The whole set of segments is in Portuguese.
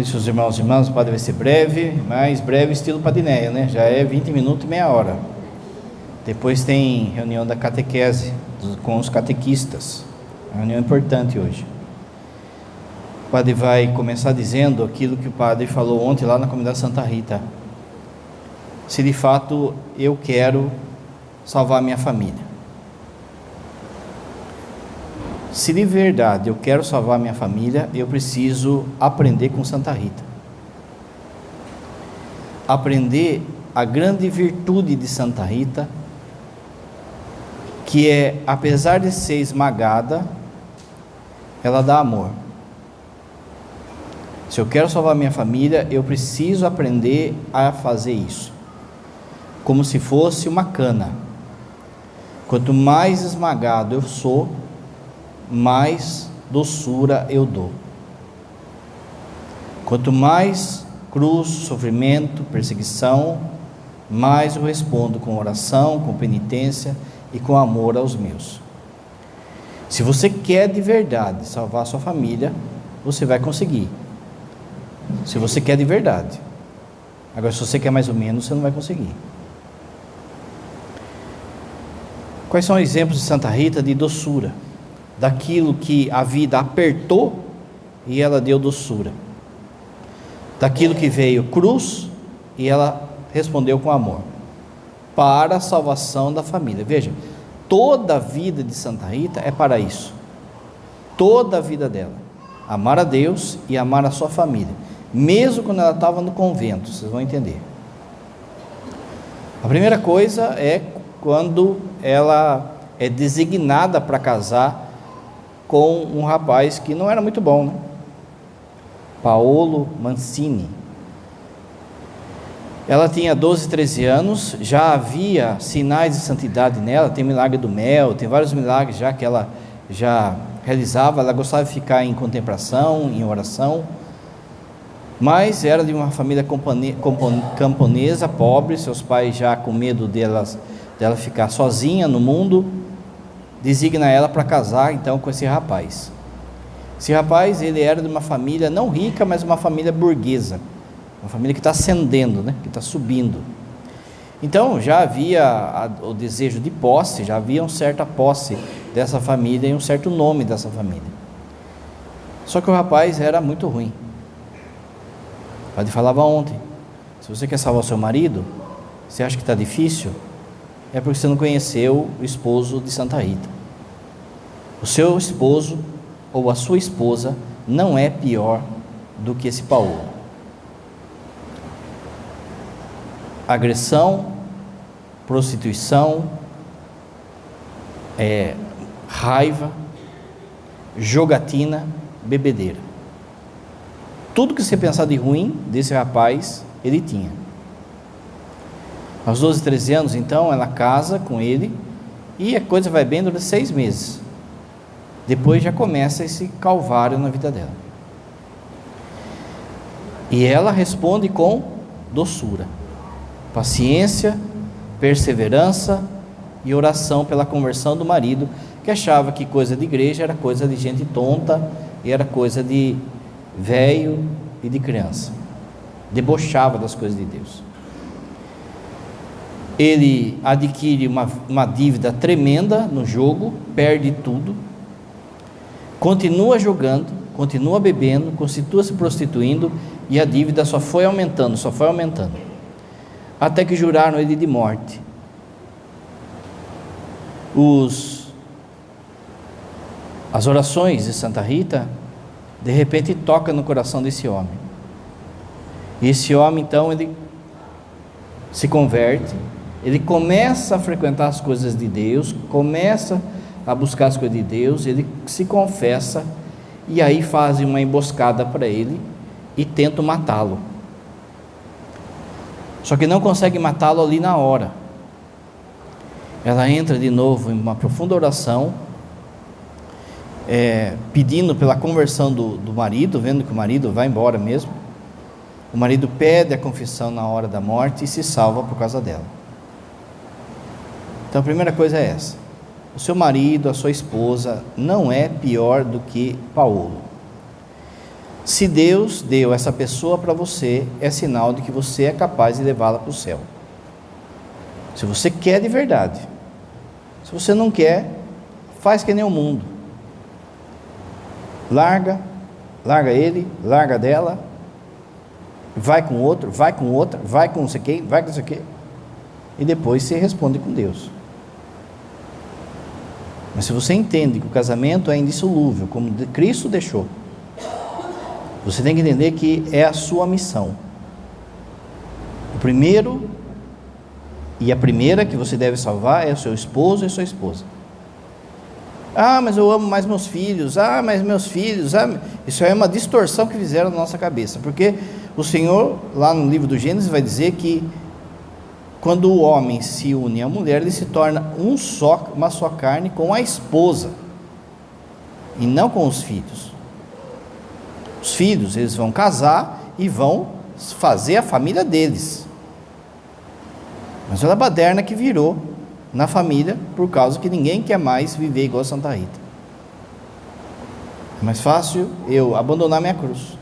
Seus irmãos e irmãs, o padre vai ser breve, mas breve estilo Padinéia, né? Já é 20 minutos e meia hora. Depois tem reunião da catequese com os catequistas. Uma reunião importante hoje. O padre vai começar dizendo aquilo que o padre falou ontem lá na comunidade Santa Rita. Se de fato eu quero salvar minha família. Se de verdade eu quero salvar minha família, eu preciso aprender com Santa Rita. Aprender a grande virtude de Santa Rita, que é, apesar de ser esmagada, ela dá amor. Se eu quero salvar minha família, eu preciso aprender a fazer isso. Como se fosse uma cana. Quanto mais esmagado eu sou, mais doçura eu dou. Quanto mais cruz, sofrimento, perseguição, mais eu respondo com oração, com penitência e com amor aos meus. Se você quer de verdade salvar a sua família, você vai conseguir. Se você quer de verdade. Agora, se você quer mais ou menos, você não vai conseguir. Quais são exemplos de Santa Rita de doçura? Daquilo que a vida apertou e ela deu doçura, daquilo que veio cruz e ela respondeu com amor, para a salvação da família. Veja, toda a vida de Santa Rita é para isso, toda a vida dela, amar a Deus e amar a sua família, mesmo quando ela estava no convento, vocês vão entender. A primeira coisa é quando ela é designada para casar com um rapaz que não era muito bom, né? Paolo Mancini. Ela tinha 12, 13 anos, já havia sinais de santidade nela, tem milagre do mel, tem vários milagres já que ela já realizava. Ela gostava de ficar em contemplação, em oração, mas era de uma família camponesa, pobre, seus pais já com medo dela ficar sozinha no mundo, designa ela para casar então com esse rapaz. Esse rapaz, ele era de uma família não rica, mas uma família burguesa, uma família que está ascendendo, né? Que está subindo. Então já havia o desejo de posse, já havia uma certa posse dessa família e um certo nome dessa família. Só que o rapaz era muito ruim. O padre falava ontem, se você quer salvar o seu marido, você acha que está difícil? É porque você não conheceu o esposo de Santa Rita. O seu esposo ou a sua esposa não é pior do que esse Paulo. Agressão, prostituição, raiva, jogatina, bebedeira. Tudo que você pensar de ruim desse rapaz, ele tinha. Aos 12, 13 anos, então, ela casa com ele e a coisa vai bem durante 6 meses. Depois já começa esse calvário na vida dela. E ela responde com doçura, paciência, perseverança e oração pela conversão do marido, que achava que coisa de igreja era coisa de gente tonta e era coisa de velho e de criança. Debochava das coisas de Deus. Ele adquire uma dívida tremenda no jogo, perde tudo, continua jogando, continua bebendo, continua se prostituindo, e a dívida só foi aumentando, até que juraram ele de morte. As orações de Santa Rita, de repente, tocam no coração desse homem, e esse homem então, ele se converte, ele começa a frequentar as coisas de Deus, começa a buscar as coisas de Deus, ele se confessa, e aí fazem uma emboscada para ele e tentam matá-lo. Só que não conseguem matá-lo ali na hora. Ela entra de novo em uma profunda oração, pedindo pela conversão do marido, vendo que o marido vai embora mesmo. O marido pede a confissão na hora da morte e se salva por causa dela. Então a primeira coisa é essa: o seu marido, a sua esposa não é pior do que Paulo. Se Deus deu essa pessoa para você, é sinal de que você é capaz de levá-la para o céu. Se você quer de verdade. Se você não quer, faz que nem o mundo. Larga ele, larga dela, vai com outro, vai com outra, vai com não sei quem, vai com não sei quem, e depois você responde com Deus. Mas se você entende que o casamento é indissolúvel, como Cristo deixou, você tem que entender que é a sua missão. O primeiro e a primeira que você deve salvar é o seu esposo e a sua esposa. Ah, mas eu amo mais meus filhos. Ah, mas meus filhos. Isso é uma distorção que fizeram na nossa cabeça, porque o Senhor, lá no livro do Gênesis, vai dizer que quando o homem se une à mulher, ele se torna uma só carne com a esposa, e não com os filhos. Os filhos, eles vão casar e vão fazer a família deles. Mas olha a baderna que virou na família, por causa que ninguém quer mais viver igual a Santa Rita. É mais fácil eu abandonar minha cruz.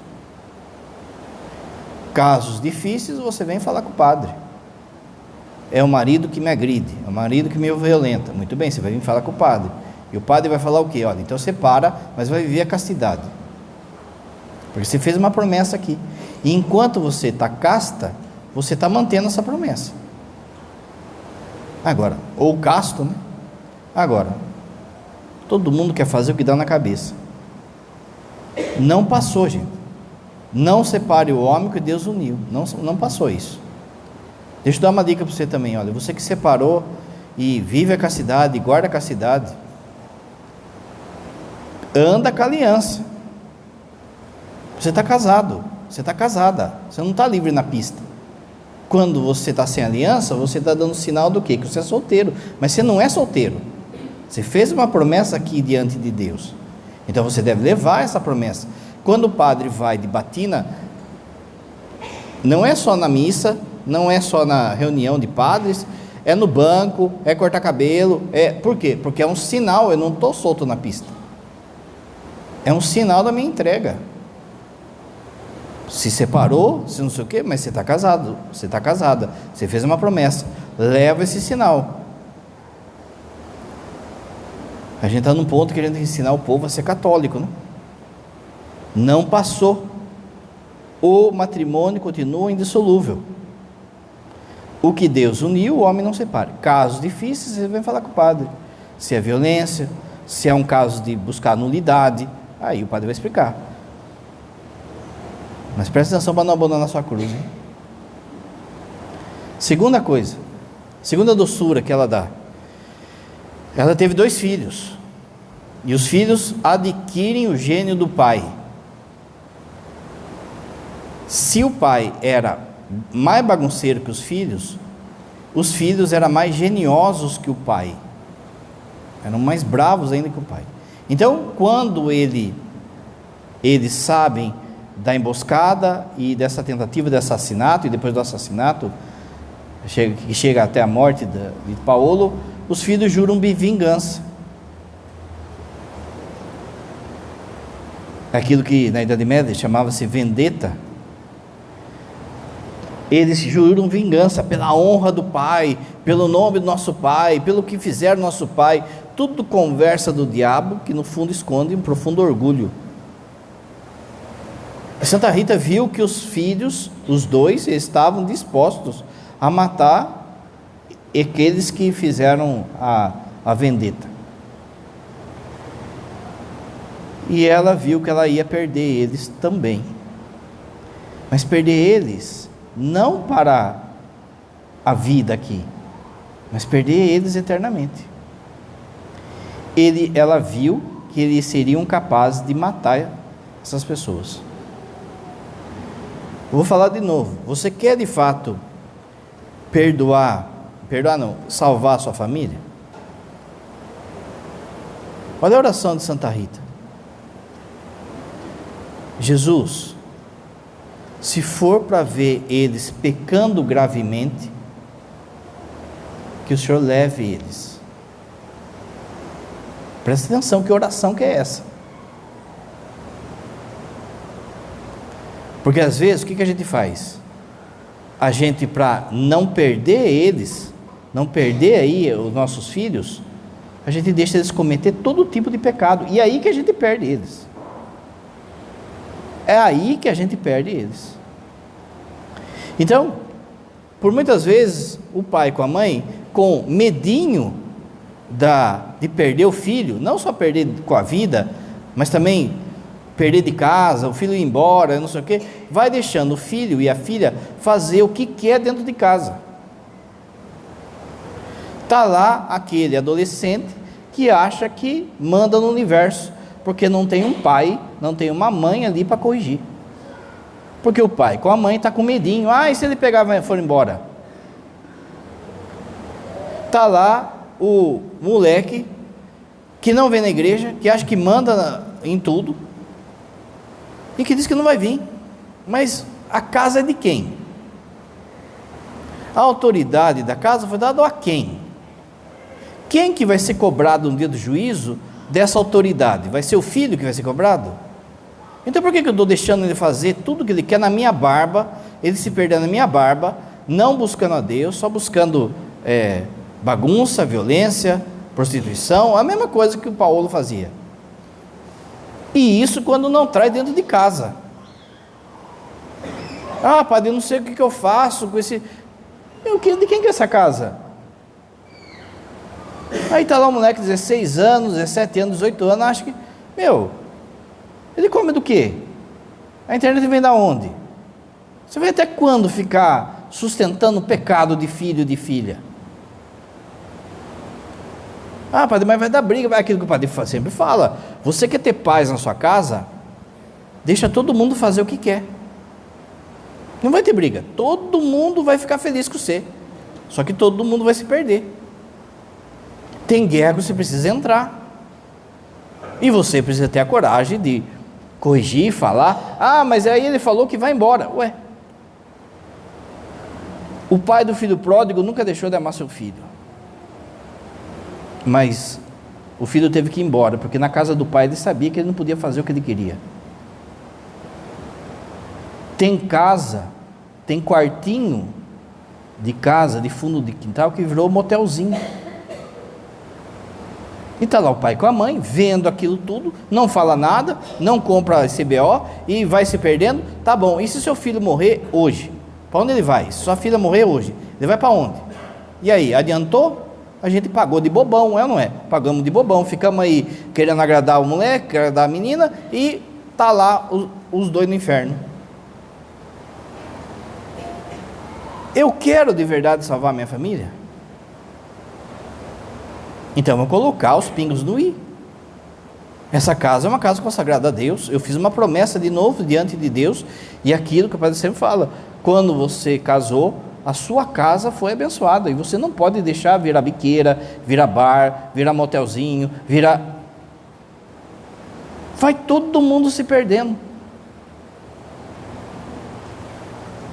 Casos difíceis, você vem falar com o padre. É o marido que me agride, é o marido que me violenta. Muito bem, você vai vir falar com o padre. E o padre vai falar o quê? Olha, então separa, mas vai viver a castidade. Porque você fez uma promessa aqui. E enquanto você está casta, você está mantendo essa promessa. Agora, ou casto, né? Agora, todo mundo quer fazer o que dá na cabeça. Não passou, gente. Não separe o homem que Deus uniu. Não passou isso. Deixa eu dar uma dica para você também. Olha, você que separou e vive a castidade, guarda a castidade, anda com a aliança. Você está casado, você está casada, você não está livre na pista. Quando você está sem aliança, você está dando sinal do quê? Que você é solteiro, mas você não é solteiro. Você fez uma promessa aqui diante de Deus, então você deve levar essa promessa. Quando o padre vai de batina, não é só na missa, não é só na reunião de padres, é no banco, é cortar cabelo, por quê? Porque é um sinal, eu não estou solto na pista, é um sinal da minha entrega. Se separou, se não sei o quê, mas você está casado, você está casada, você fez uma promessa, leva esse sinal. A gente está num ponto que a gente tem que ensinar o povo a ser católico, né? Não passou, o matrimônio continua indissolúvel. O que Deus uniu, o homem não separa. Casos difíceis, você vem falar com o padre. Se é violência, se é um caso de buscar nulidade, aí o padre vai explicar. Mas presta atenção para não abandonar a sua cruz, hein? Segunda coisa, segunda doçura que ela dá. Ela teve 2 filhos, e os filhos adquirem o gênio do pai. Se o pai era mais bagunceiro que os filhos eram mais geniosos que o pai, eram mais bravos ainda que o pai. Então, quando eles sabem da emboscada e dessa tentativa de assassinato, e depois do assassinato, que chega até a morte de Paulo, os filhos juram vingança. Aquilo que na Idade Média chamava-se vendetta. Eles juram vingança pela honra do pai, pelo nome do nosso pai, pelo que fizeram nosso pai. Tudo conversa do diabo, que no fundo esconde um profundo orgulho. E Santa Rita viu que os filhos, os 2, estavam dispostos a matar aqueles que fizeram a vendetta. E ela viu que ela ia perder eles também. Mas perder eles não para a vida aqui, mas perder eles eternamente. Ela viu que eles seriam capazes de matar essas pessoas. Eu vou falar de novo. Você quer de fato salvar a sua família? Olha a oração de Santa Rita. Jesus, se for para ver eles pecando gravemente, que o Senhor leve eles. Presta atenção, que oração que é essa? Porque às vezes, o que a gente faz? A gente, para não perder eles, não perder aí os nossos filhos, a gente deixa eles cometer todo tipo de pecado, e é aí que a gente perde eles. É aí que a gente perde eles. Então, por muitas vezes, o pai com a mãe, com medinho de perder o filho, não só perder com a vida, mas também perder de casa, o filho ir embora, não sei o que, vai deixando o filho e a filha fazer o que quer dentro de casa. Está lá aquele adolescente que acha que manda no universo, porque não tem um pai, não tem uma mãe ali para corrigir. Porque o pai com a mãe está com medinho, e se ele pegar e for embora? Está lá o moleque que não vem na igreja, que acha que manda em tudo, e que diz que não vai vir. Mas a casa é de quem? A autoridade da casa foi dada a quem? Quem que vai ser cobrado no dia do juízo dessa autoridade? Vai ser o filho que vai ser cobrado? Então por que eu estou deixando ele fazer tudo que ele quer na minha barba, ele se perder na minha barba, não buscando a Deus, só buscando bagunça, violência, prostituição, a mesma coisa que o Paulo fazia. E isso quando não traz dentro de casa. Padre, eu não sei o que eu faço com esse... De quem que é essa casa? Aí está lá um moleque de 16 anos, 17 anos, 18 anos, acha que... ele come do quê? A internet vem da onde? Você vai até quando ficar sustentando o pecado de filho, de filha? Padre, mas vai dar briga, vai aquilo que o padre sempre fala. Você quer ter paz na sua casa? Deixa todo mundo fazer o que quer. Não vai ter briga. Todo mundo vai ficar feliz com você. Só que todo mundo vai se perder. Tem guerra que você precisa entrar. E você precisa ter a coragem de corrigir, falar. Mas aí ele falou que vai embora. O pai do filho pródigo nunca deixou de amar seu filho. Mas o filho teve que ir embora, porque na casa do pai ele sabia que ele não podia fazer o que ele queria. Tem casa, tem quartinho de casa, de fundo de quintal, que virou motelzinho. E está lá o pai com a mãe, vendo aquilo tudo, não fala nada, não compra CBO e vai se perdendo. Tá bom, e se seu filho morrer hoje? Para onde ele vai? Se sua filha morrer hoje, ele vai para onde? E aí, adiantou? A gente pagou de bobão, é ou não é? Pagamos de bobão, ficamos aí querendo agradar o moleque, querendo agradar a menina, e tá lá os dois no inferno. Eu quero de verdade salvar minha família? Então eu vou colocar os pingos no i. Essa casa é uma casa consagrada a Deus. Eu fiz uma promessa de novo diante de Deus, e aquilo que o padre sempre fala: quando você casou, a sua casa foi abençoada, e você não pode deixar virar biqueira, virar bar, virar motelzinho, vai todo mundo se perdendo.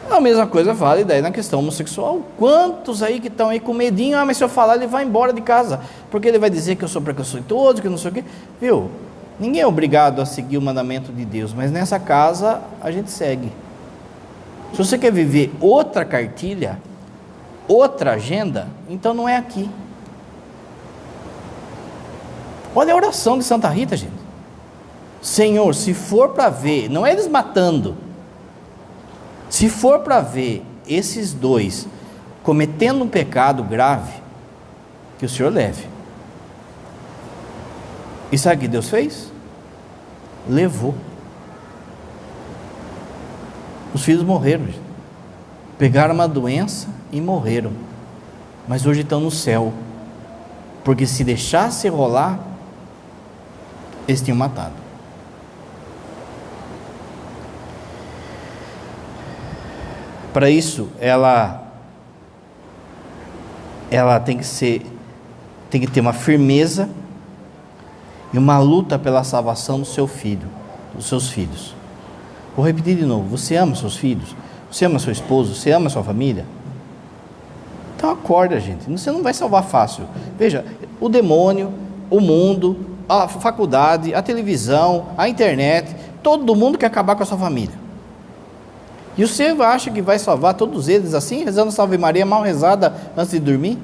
A mesma coisa vale daí na questão homossexual. Quantos aí que estão aí com medinho? Mas se eu falar, ele vai embora de casa, porque ele vai dizer que eu sou preconceituoso, que não sei o quê. Viu? Ninguém é obrigado a seguir o mandamento de Deus, mas nessa casa a gente segue. Se você quer viver outra cartilha, outra agenda, então não é aqui. Olha a oração de Santa Rita, gente. Senhor, se for para ver, não é eles matando, se for para ver esses dois cometendo um pecado grave, que o Senhor leve. E sabe o que Deus fez? Levou. Os filhos morreram, gente. Pegaram uma doença e morreram, mas hoje estão no céu, porque se deixasse rolar, eles tinham matado. Para isso, ela tem que ter uma firmeza e uma luta pela salvação do seu filho, dos seus filhos. Vou repetir de novo: você ama seus filhos? Você ama seu esposo? Você ama sua família? Então acorda, gente. Você não vai salvar fácil. Veja, o demônio, o mundo, a faculdade, a televisão, a internet, todo mundo quer acabar com a sua família. E você acha que vai salvar todos eles assim, rezando Salve Maria mal rezada antes de dormir?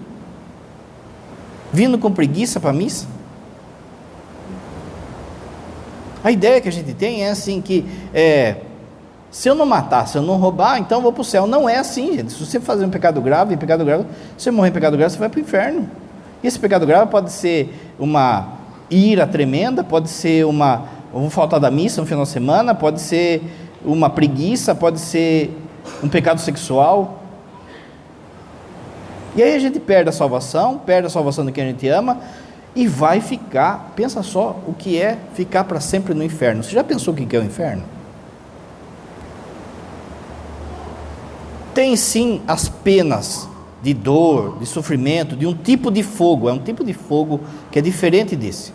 Vindo com preguiça para a missa? A ideia que a gente tem é assim que, se eu não matar, se eu não roubar, então eu vou para o céu. Não é assim, gente. Se você fazer um pecado grave, se você morrer em pecado grave, você vai para o inferno. E esse pecado grave pode ser uma ira tremenda, pode ser uma falta da missa no final de semana, pode ser uma preguiça, pode ser um pecado sexual. E aí a gente perde a salvação de quem a gente ama, e vai ficar, pensa só o que é ficar para sempre no inferno. Você já pensou o que é o inferno? Tem sim as penas de dor, de sofrimento, de um tipo de fogo, é um tipo de fogo que é diferente desse.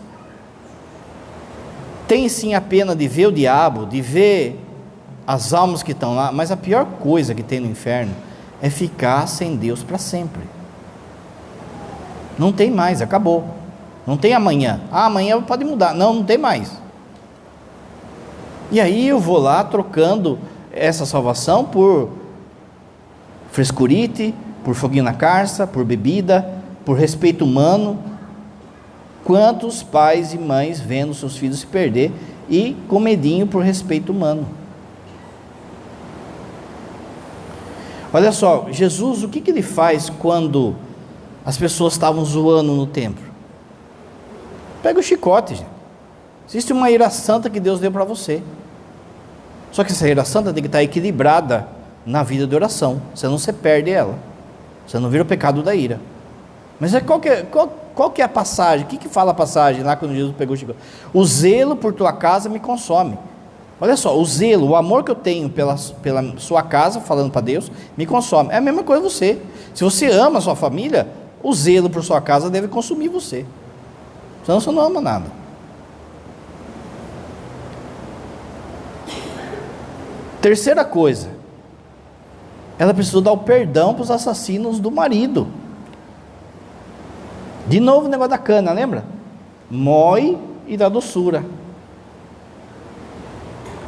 Tem sim a pena de ver o diabo, de ver as almas que estão lá, mas a pior coisa que tem no inferno é ficar sem Deus para sempre. Não tem mais, acabou. Não tem amanhã. Amanhã pode mudar. Não tem mais. E aí eu vou lá trocando essa salvação por frescurite, por foguinho na carça, por bebida, por respeito humano. Quantos pais e mães vendo seus filhos se perder e com medinho por respeito humano? Olha só, Jesus, o que ele faz quando as pessoas estavam zoando no templo? Pega o chicote, gente. Existe uma ira santa que Deus deu para você. Só que essa ira santa tem que estar equilibrada na vida de oração, senão você perde ela. Você não vira o pecado da ira. Mas qual que é a passagem? O que fala a passagem lá quando Jesus pegou o chicote? O zelo por tua casa me consome. Olha só, o zelo, o amor que eu tenho pela sua casa, falando para Deus, me consome. É a mesma coisa você. Se você ama a sua família, o zelo por sua casa deve consumir você. Senão você não ama nada. Terceira coisa, ela precisou dar o perdão para os assassinos do marido. De novo o negócio da cana, lembra? Mói e dá doçura.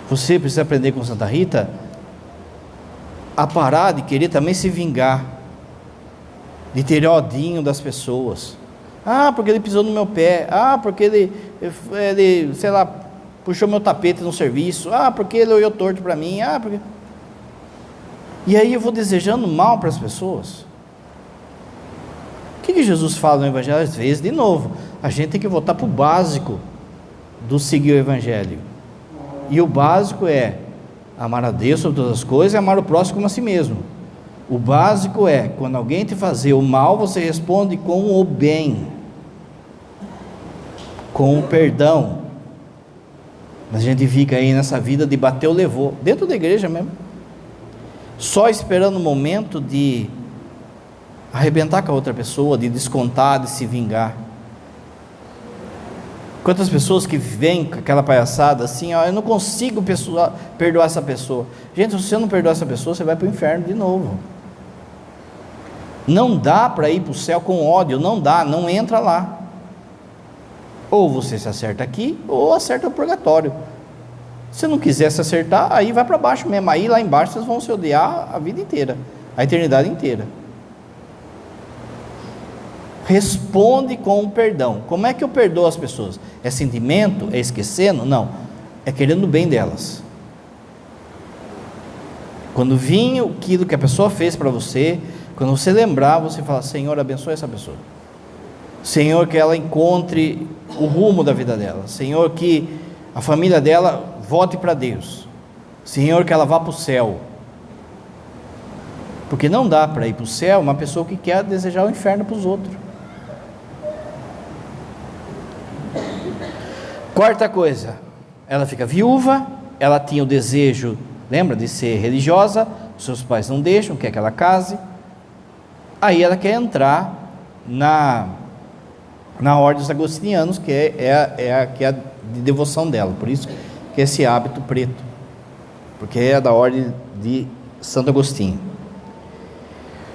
Você precisa aprender com Santa Rita a parar de querer também se vingar, de ter odinho das pessoas. Porque ele pisou no meu pé. Porque ele, sei lá, puxou meu tapete no serviço. Porque ele olhou torto para mim. Porque... E aí eu vou desejando mal para as pessoas. O que Jesus fala no Evangelho? Às vezes, de novo, a gente tem que voltar para o básico do seguir o Evangelho. E o básico é amar a Deus sobre todas as coisas e amar o próximo como a si mesmo. O básico é, quando alguém te fazer o mal, você responde com o bem, com o perdão. Mas a gente fica aí nessa vida de bateu, levou, dentro da igreja mesmo, só esperando o momento de arrebentar com a outra pessoa, de descontar, de se vingar. Quantas pessoas que vêm com aquela palhaçada assim, eu não consigo perdoar essa pessoa. Gente, se você não perdoar essa pessoa, você vai para o inferno de novo. Não dá para ir para o céu com ódio, não dá, não entra lá. Ou você se acerta aqui, ou acerta o purgatório. Se não quiser se acertar, aí vai para baixo mesmo. Aí lá embaixo vocês vão se odiar a vida inteira, a eternidade inteira. Responde com o perdão. Como é que eu perdoo as pessoas? É sentimento? É esquecendo? Não, é querendo o bem delas. Quando vir aquilo que a pessoa fez para você, quando você lembrar, você fala: Senhor, abençoe essa pessoa. Senhor, que ela encontre o rumo da vida dela. Senhor, que a família dela volte para Deus. Senhor, que ela vá para o céu. Porque não dá para ir para o céu uma pessoa que quer desejar o inferno para os outros. Quarta coisa, ela fica viúva, ela tinha o desejo, lembra, de ser religiosa, os seus pais não deixam, quer que ela case, aí ela quer entrar na ordem dos agostinianos, que é a de devoção dela, por isso que é esse hábito preto, porque é da ordem de Santo Agostinho.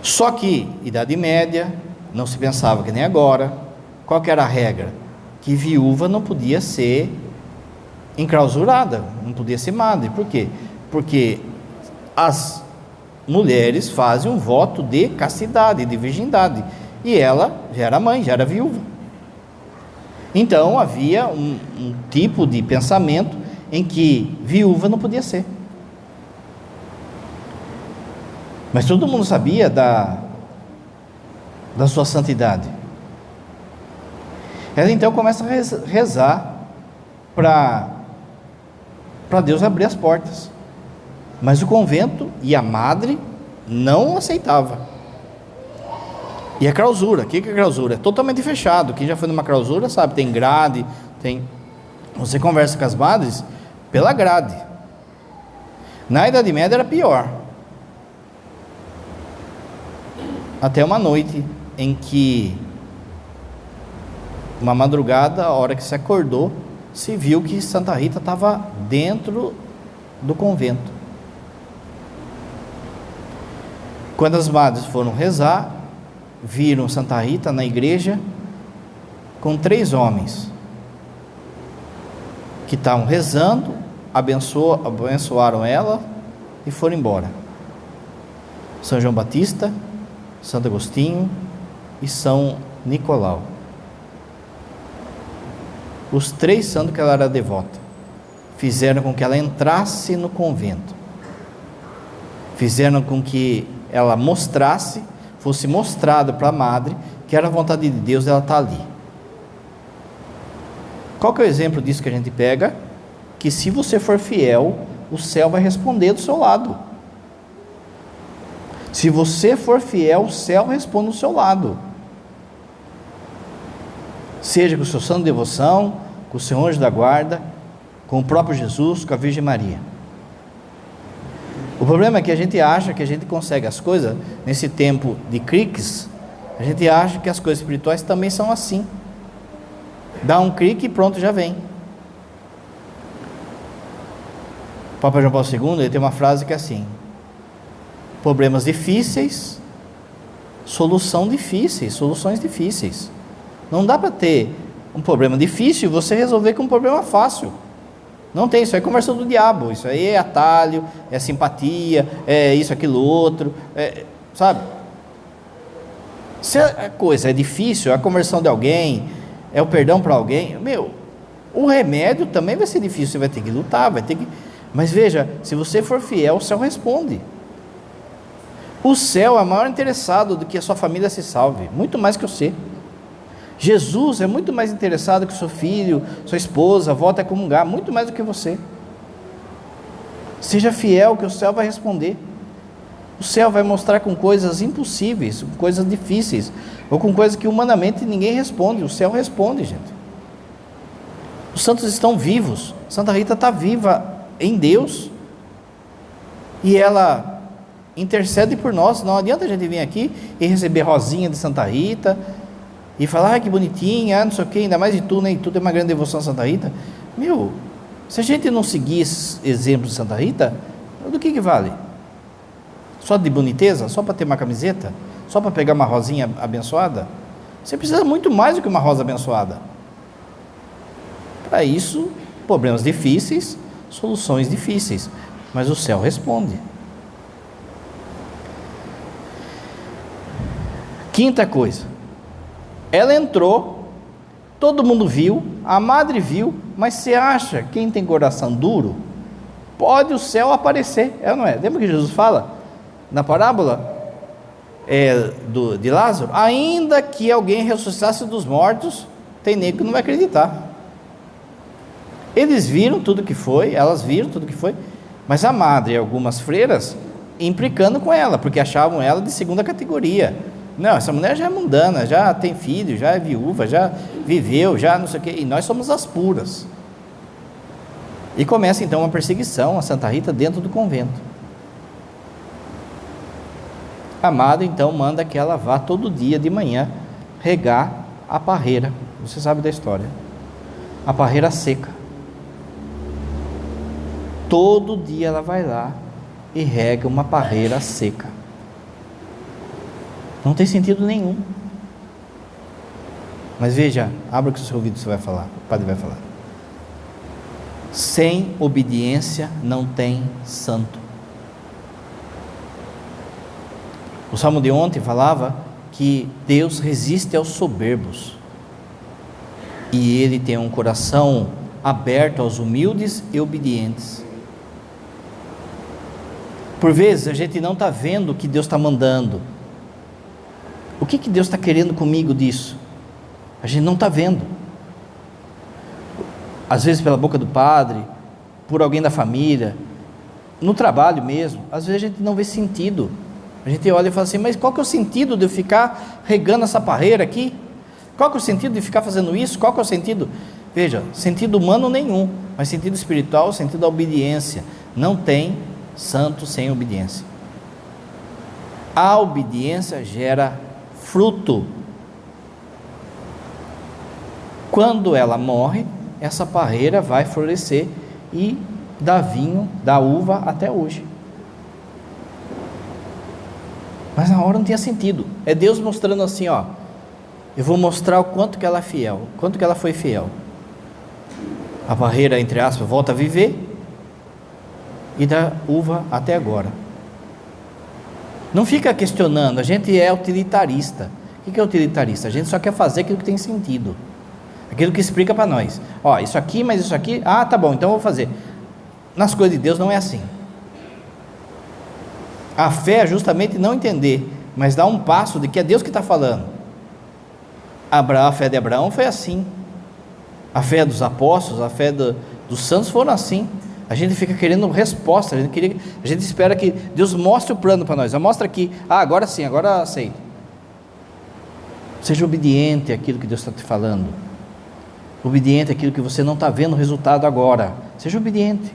Só que, Idade Média, não se pensava que nem agora. Qual que era a regra? Que viúva não podia ser enclausurada, não podia ser madre. Por quê? Porque as mulheres fazem um voto de castidade, de virgindade, e ela já era mãe, já era viúva. Então havia um tipo de pensamento em que viúva não podia ser. Mas todo mundo sabia da sua santidade. Ela então começa a rezar para Deus abrir as portas. Mas o convento e a madre não aceitava. E a clausura, o que é clausura? É totalmente fechado. Quem já foi numa clausura sabe, tem grade, você conversa com as madres pela grade. Na Idade Média era pior. Até uma noite em que, uma madrugada, a hora que se acordou, se viu que Santa Rita estava dentro do convento. Quando as madres foram rezar, viram Santa Rita na igreja com 3 homens que estavam rezando, abençoaram ela e foram embora. São João Batista, Santo Agostinho e São Nicolau. Os 3 santos que ela era devota fizeram com que ela entrasse no convento, fizeram com que ela fosse mostrado para a madre que era a vontade de Deus ela estar ali. Qual que é o exemplo disso que a gente pega? Que se você for fiel, o céu vai responder do seu lado. Se você for fiel, o céu responde do seu lado. Seja com o seu santo de devoção, com o seu anjo da guarda, com o próprio Jesus, com a Virgem Maria. O problema é que a gente acha que a gente consegue as coisas, nesse tempo de cliques, a gente acha que as coisas espirituais também são assim. Dá um clique e pronto, já vem. O Papa João Paulo II, ele tem uma frase que é assim: problemas difíceis, soluções difíceis. Não dá para ter um problema difícil e você resolver com um problema fácil. Não tem, isso aí é conversa do diabo, isso aí é atalho, é simpatia, é isso, aquilo, outro, sabe? Se a coisa é difícil, a conversão de alguém, é o perdão para alguém, o remédio também vai ser difícil, você vai ter que lutar, mas veja, se você for fiel, o céu responde. O céu é maior interessado do que a sua família se salve, muito mais que você. Jesus é muito mais interessado que o seu filho, sua esposa, volte a comungar, muito mais do que você. Seja fiel, que o céu vai responder. O céu vai mostrar com coisas impossíveis, com coisas difíceis, ou com coisas que humanamente ninguém responde. O céu responde, gente. Os santos estão vivos. Santa Rita está viva em Deus, e ela intercede por nós. Não adianta a gente vir aqui e receber rosinha de Santa Rita, e falar, que bonitinha, não sei o que, ainda mais de tu, nem tu tem uma grande devoção a Santa Rita. Se a gente não seguir esses exemplos de Santa Rita, do que vale? Só de boniteza? Só para ter uma camiseta? Só para pegar uma rosinha abençoada? Você precisa muito mais do que uma rosa abençoada. Para isso, problemas difíceis, soluções difíceis, mas o céu responde. Quinta coisa, ela entrou, todo mundo viu, a madre viu, mas você acha, quem tem coração duro, pode o céu aparecer, não é? Lembra que Jesus fala, na parábola de Lázaro, ainda que alguém ressuscitasse dos mortos, tem nego que não vai acreditar. Eles viram tudo que foi, elas viram tudo que foi, mas a madre e algumas freiras implicando com ela, porque achavam ela de segunda categoria. Não, essa mulher já é mundana, já tem filho, já é viúva, já viveu, já não sei o quê, e nós somos as puras. E começa então uma perseguição a Santa Rita dentro do convento. A madre então manda que ela vá todo dia de manhã regar a parreira, você sabe da história, a parreira seca. Todo dia ela vai lá e rega uma parreira seca. Não tem sentido nenhum. Mas veja, abra com o seu ouvido, você vai falar, o padre vai falar. Sem obediência não tem santo. O salmo de ontem falava que Deus resiste aos soberbos e Ele tem um coração aberto aos humildes e obedientes. Por vezes a gente não está vendo o que Deus está mandando. O que Deus está querendo comigo disso? A gente não está vendo. Às vezes pela boca do padre, por alguém da família, no trabalho mesmo, às vezes a gente não vê sentido. A gente olha e fala assim, mas qual que é o sentido de eu ficar regando essa parreira aqui? Qual que é o sentido de ficar fazendo isso? Qual que é o sentido? Veja, sentido humano nenhum, mas sentido espiritual, sentido da obediência. Não tem santo sem obediência. A obediência gera fruto. Quando ela morre, essa parreira vai florescer e dá vinho, dá uva até hoje. Mas na hora não tinha sentido. É Deus mostrando assim, ó, eu vou mostrar o quanto que ela é fiel, o quanto que ela foi fiel. A parreira, entre aspas, volta a viver e dá uva até agora. Não fica questionando, a gente é utilitarista. O que é utilitarista? A gente só quer fazer aquilo que tem sentido, aquilo que explica para nós. Ó, isso aqui, mas isso aqui, tá bom, então eu vou fazer. Nas coisas de Deus não é assim. A fé é justamente não entender, mas dar um passo de que é Deus que está falando. A fé de Abraão foi assim. A fé dos apóstolos, a fé dos santos foram assim. A gente fica querendo resposta, a gente espera que Deus mostre o plano para nós. Mostra aqui, agora sim, agora aceito. Seja obediente àquilo que Deus está te falando. Obediente àquilo que você não está vendo o resultado agora. Seja obediente.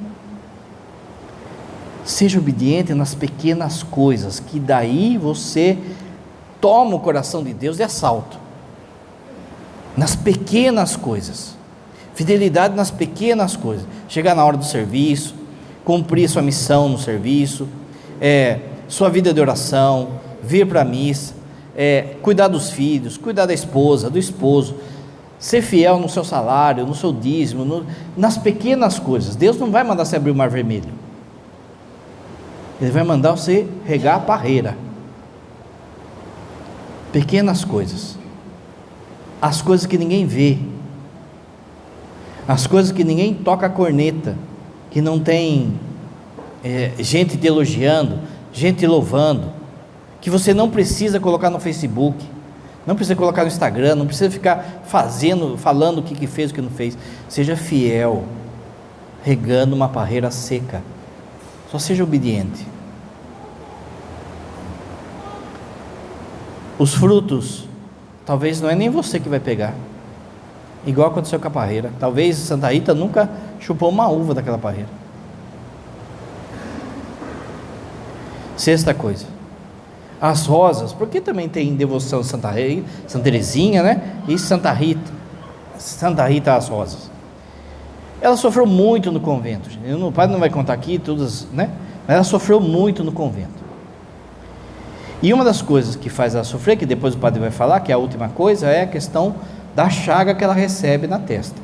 Seja obediente nas pequenas coisas, que daí você toma o coração de Deus de assalto. Nas pequenas coisas. Fidelidade nas pequenas coisas. Chegar na hora do serviço, cumprir sua missão no serviço, sua vida de oração, vir para a missa, cuidar dos filhos, cuidar da esposa, do esposo, ser fiel no seu salário, no seu dízimo, nas pequenas coisas. Deus não vai mandar você abrir o mar vermelho. Ele vai mandar você regar a parreira. Pequenas coisas. As coisas que ninguém vê. As coisas que ninguém toca a corneta, que não tem gente te elogiando, gente te louvando, que você não precisa colocar no Facebook, não precisa colocar no Instagram, não precisa ficar falando o que fez, o que não fez. Seja fiel, regando uma parreira seca. Só seja obediente. Os frutos, talvez não é nem você que vai pegar. Igual aconteceu com a parreira. Talvez Santa Rita nunca chupou uma uva daquela parreira. Sexta coisa, as rosas, porque também tem devoção a Santa Teresinha, né? E Santa Rita as rosas. Ela sofreu muito no convento. O padre não vai contar aqui todas, né? Mas ela sofreu muito no convento. E uma das coisas que faz ela sofrer, que depois o padre vai falar, que é a última coisa, é a questão da chaga que ela recebe na testa.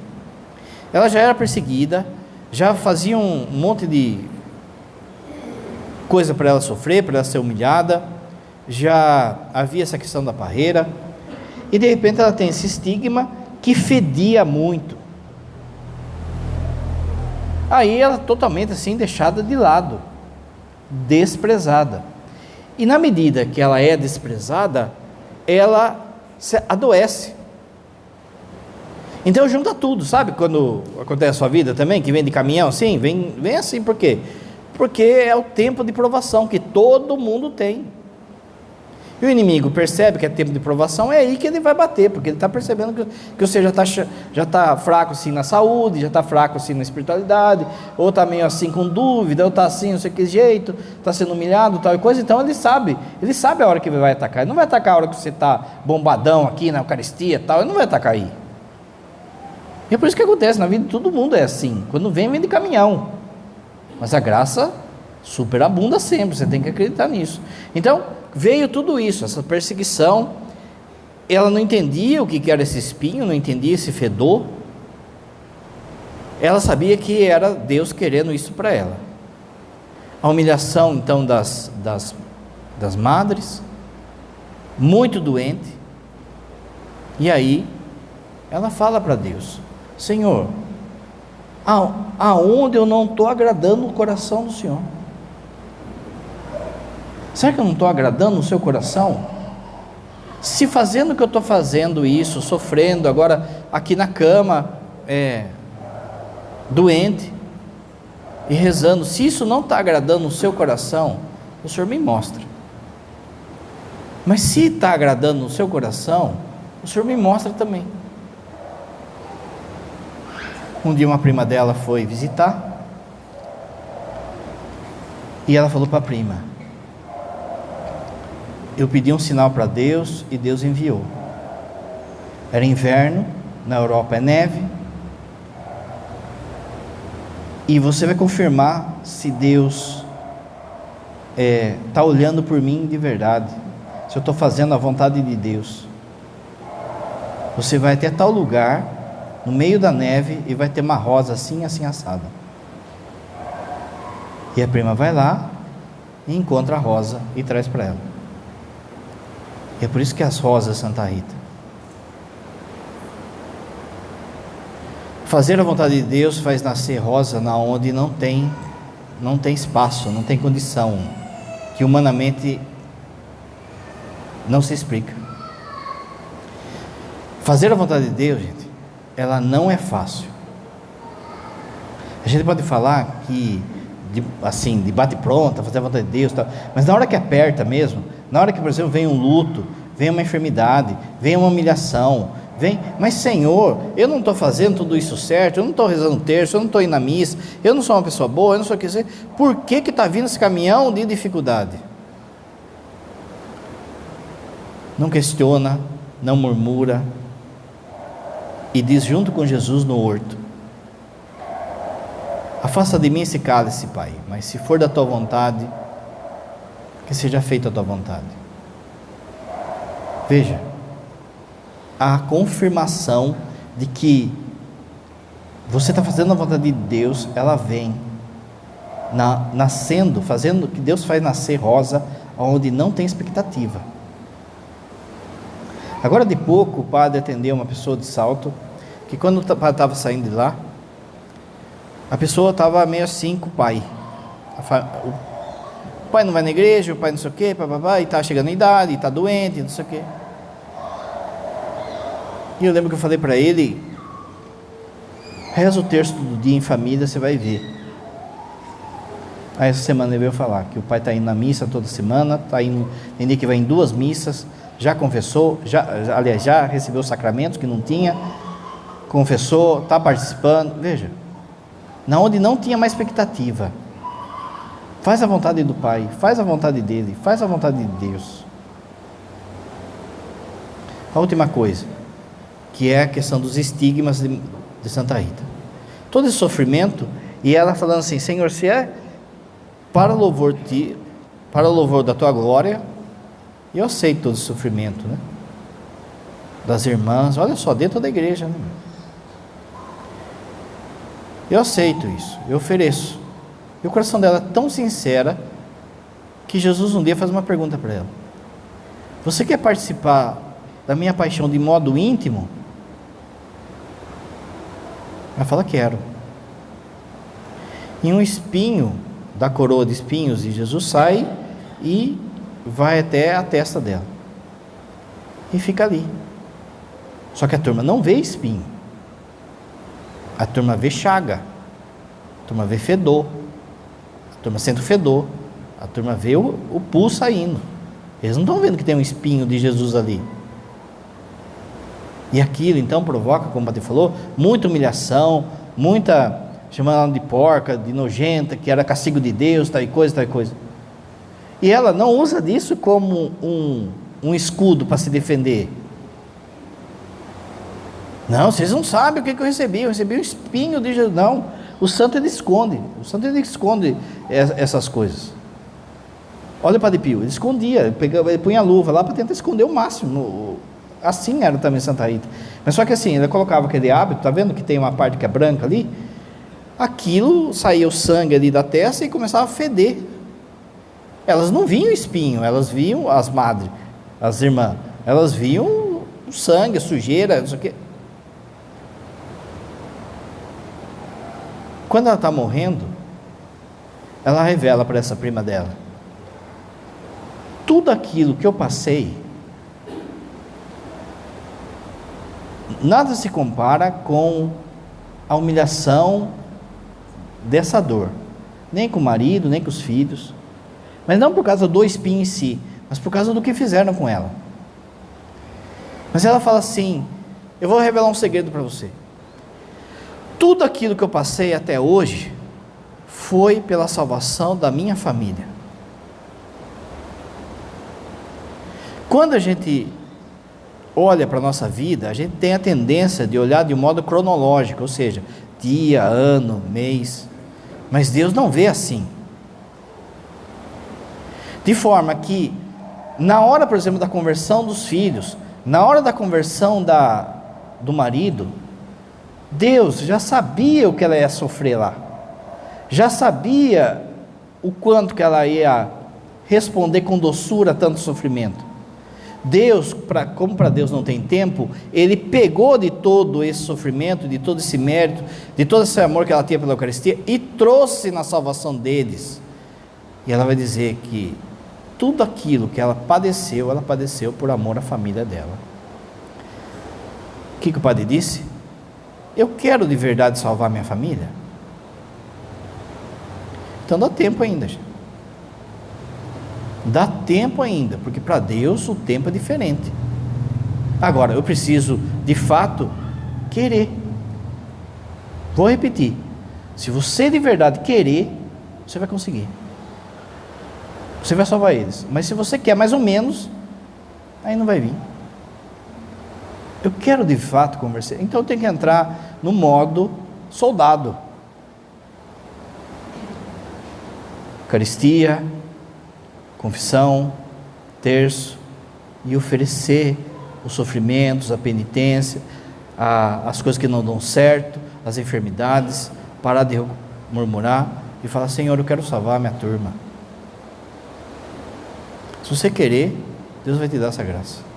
Ela já era perseguida, já fazia um monte de coisa para ela sofrer, para ela ser humilhada, já havia essa questão da parreira, e de repente ela tem esse estigma que fedia muito. Aí ela totalmente assim deixada de lado, desprezada. E na medida que ela é desprezada, ela adoece. Então junta tudo, sabe quando acontece a sua vida também, que vem de caminhão assim, vem assim, por quê? Porque é o tempo de provação que todo mundo tem. E o inimigo percebe que é tempo de provação, é aí que ele vai bater, porque ele está percebendo que você já está fraco assim na saúde, já está fraco assim na espiritualidade, ou está meio assim com dúvida, ou está assim, não sei que jeito, está sendo humilhado, tal e coisa. Então ele sabe a hora que ele vai atacar. Ele não vai atacar a hora que você está bombadão aqui na Eucaristia, tal, ele não vai atacar aí. E é por isso que acontece, na vida de todo mundo é assim, quando vem de caminhão, mas a graça superabunda sempre, você tem que acreditar nisso. Então, veio tudo isso, essa perseguição, ela não entendia o que era esse espinho, não entendia esse fedor, ela sabia que era Deus querendo isso para ela. A humilhação, então, das madres, muito doente. E aí ela fala para Deus: Senhor, aonde eu não estou agradando o coração do Senhor? Será que eu não estou agradando o seu coração? Se fazendo o que eu estou fazendo isso, sofrendo agora aqui na cama, doente, e rezando, se isso não está agradando o seu coração, o Senhor me mostra. Mas se está agradando o seu coração, o Senhor me mostra também. Um dia uma prima dela foi visitar, e ela falou para a prima: eu pedi um sinal para Deus e Deus enviou. Era inverno, na Europa é neve, e você vai confirmar se Deus está olhando por mim de verdade, se eu estou fazendo a vontade de Deus. Você vai até tal lugar, no meio da neve, e vai ter uma rosa assim, assim assada. E a prima vai lá e encontra a rosa e traz para ela. E é por isso que as rosas Santa Rita. Fazer a vontade de Deus faz nascer rosa na onde não tem espaço, não tem condição, que humanamente não se explica. Fazer a vontade de Deus, gente, ela não é fácil. A gente pode falar que de bate pronta, fazer a vontade de Deus, tal, mas na hora que aperta mesmo, na hora que, por exemplo, vem um luto, vem uma enfermidade, vem uma humilhação, mas Senhor, eu não estou fazendo tudo isso certo, eu não estou rezando o terço, eu não estou indo na missa, eu não sou uma pessoa boa, eu não sou o que sei, por que está vindo esse caminhão de dificuldade? Não questiona, não murmura, e diz junto com Jesus no horto: afasta de mim esse cálice, Pai, mas se for da tua vontade, que seja feita a tua vontade. Veja, a confirmação de que você está fazendo a vontade de Deus, ela vem nascendo, fazendo o que Deus faz nascer rosa, onde não tem expectativa. Agora de pouco o padre atendeu uma pessoa de Salto, que quando estava saindo de lá, a pessoa estava meio assim com o pai. O pai não vai na igreja, o pai não sei o que, e está chegando a idade, está doente, não sei o que. E eu lembro que eu falei para ele: reza o terço do dia em família, você vai ver. Aí essa semana ele veio falar que o pai está indo na missa toda semana, tem dia que vai em 2 missas, já confessou, já recebeu os sacramentos que não tinha, confessou, está participando. Veja, na onde não tinha mais expectativa, faz a vontade do Pai, faz a vontade dele, faz a vontade de Deus. A última coisa, que é a questão dos estigmas de Santa Rita. Todo esse sofrimento, e ela falando assim: Senhor, se é para louvor da tua glória, eu aceito todo esse sofrimento, né? Das irmãs, olha só, dentro da igreja, né? Eu aceito isso, eu ofereço. E o coração dela é tão sincera, que Jesus um dia faz uma pergunta para ela: você quer participar da minha paixão de modo íntimo? Ela fala: quero. E um espinho da coroa de espinhos de Jesus sai e vai até a testa dela e fica ali. Só que a turma não vê espinho, a turma vê chaga, a turma vê fedor, a turma sente o fedor, a turma vê o pus saindo. Eles não estão vendo que tem um espinho de Jesus ali. E aquilo então provoca, como o Padre falou, muita humilhação, muita, chamando ela de porca, de nojenta, que era castigo de Deus, tal coisa, tal coisa. E ela não usa disso como um escudo para se defender. Não, vocês não sabem o que eu recebi um espinho de Jesus. Não, o santo ele esconde essas coisas. Olha o Padre Pio, ele escondia, ele punha a luva lá para tentar esconder o máximo. Assim era também Santa Rita. Mas só que assim, ele colocava aquele hábito, tá vendo que tem uma parte que é branca ali? Aquilo, saía o sangue ali da testa e começava a feder. Elas não viam espinho, elas viam, as madres, as irmãs, elas viam o sangue, a sujeira, não sei o quê. Quando ela está morrendo, ela revela para essa prima dela: tudo aquilo que eu passei, nada se compara com a humilhação dessa dor, nem com o marido, nem com os filhos, mas não por causa do espinho em si, mas por causa do que fizeram com ela. Mas ela fala assim: eu vou revelar um segredo para você. Tudo aquilo que eu passei até hoje foi pela salvação da minha família. Quando a gente olha para a nossa vida, a gente tem a tendência de olhar de um modo cronológico, ou seja, dia, ano, mês, mas Deus não vê assim. De forma que, na hora, por exemplo, da conversão dos filhos, na hora da conversão do marido, Deus já sabia o que ela ia sofrer lá, já sabia o quanto que ela ia responder com doçura a tanto sofrimento. Deus, como para Deus não tem tempo, Ele pegou de todo esse sofrimento, de todo esse mérito, de todo esse amor que ela tinha pela Eucaristia, e trouxe na salvação deles. E ela vai dizer que tudo aquilo que ela padeceu por amor à família dela. O que o padre disse? Eu quero de verdade salvar minha família? Então dá tempo ainda, gente. Dá tempo ainda, porque para Deus o tempo é diferente. Agora, eu preciso de fato querer. Vou repetir: se você de verdade querer, você vai conseguir, você vai salvar eles. Mas se você quer mais ou menos, aí não vai vir. Eu quero de fato conversar, então eu tenho que entrar no modo soldado. Eucaristia, confissão, terço, e oferecer os sofrimentos, a penitência, as coisas que não dão certo, as enfermidades, parar de murmurar e falar: Senhor, eu quero salvar a minha turma. Se você querer, Deus vai te dar essa graça.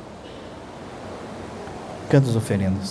Canta as oferendas.